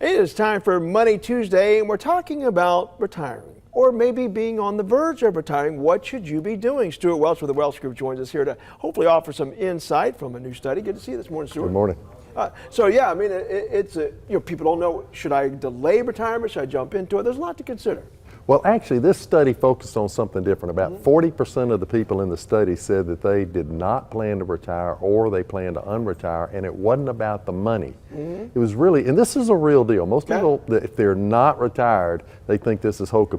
It is time for Money Tuesday, and we're talking about retiring, or maybe being on the verge of retiring. What should you be doing? Stuart Welch with the Welch Group joins us here to hopefully offer some insight from a new study. Good to see you this morning, Stuart. Good morning. So yeah, I mean, people don't know, should I delay retirement? Should I jump into it? There's a lot to consider. Well, actually, this study focused on something different. About 40% of the people in the study said that they did not plan to retire or they plan to unretire, and it wasn't about the money. It was really, and this is a real deal. Most people, if they're not retired, they think this is hocus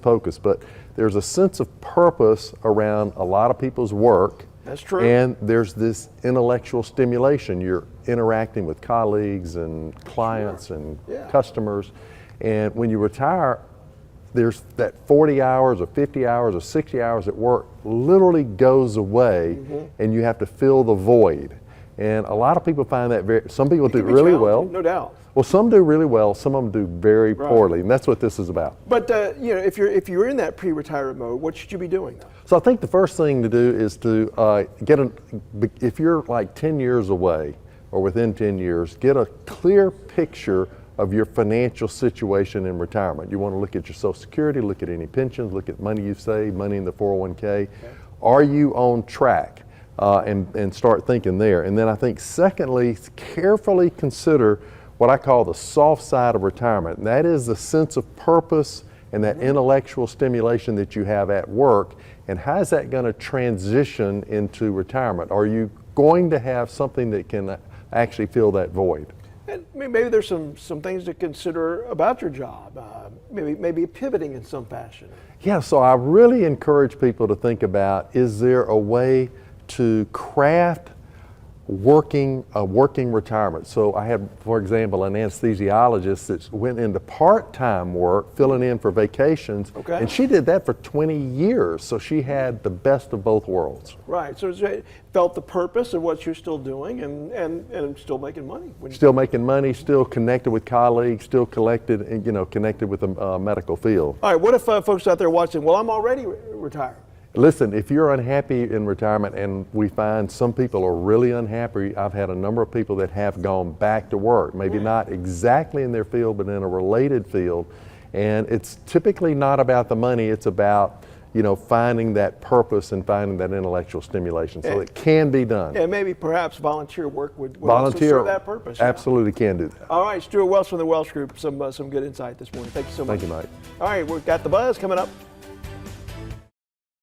pocus, but there's a sense of purpose around a lot of people's work. That's true. And there's this intellectual stimulation. You're interacting with colleagues and clients and customers, and when you retire, there's that 40 hours or 50 hours or 60 hours at work literally goes away, and you have to fill the void. And a lot of people find that some people do really well. No doubt. Well, some do really well, some of them do very poorly, and that's what this is about. But if you're in that pre-retirement mode, what should you be doing? So I think the first thing to do is to if you're like 10 years away or within 10 years, get a clear picture of your financial situation in retirement. You want to look at your Social Security, look at any pensions, look at money you've saved, money in the 401k. Are you on track? And start thinking there. And then I think secondly, carefully consider what I call the soft side of retirement. And that is the sense of purpose and that intellectual stimulation that you have at work. And how is that going to transition into retirement? Are you going to have something that can actually fill that void? And maybe there's some things to consider about your job, maybe pivoting in some fashion. Yeah, so I really encourage people to think about, is there a way to craft a working retirement? So I had, for example, an anesthesiologist that went into part-time work, filling in for vacations, and she did that for 20 years, so she had the best of both worlds. Right, so she felt the purpose of what you're still doing and still making money. Still making money, still connected with colleagues, still connected with the medical field. All right, what if folks out there watching, well, I'm already retired? Listen, if you're unhappy in retirement, and we find some people are really unhappy, I've had a number of people that have gone back to work, maybe not exactly in their field, but in a related field. And it's typically not about the money, it's about finding that purpose and finding that intellectual stimulation. So it can be done. Yeah, maybe perhaps volunteer work would also serve that purpose. Absolutely can do that. All right, Stuart Welch from the Welch Group, some good insight this morning. Thank you so much. Thank you, Mike. All right, we've got the buzz coming up.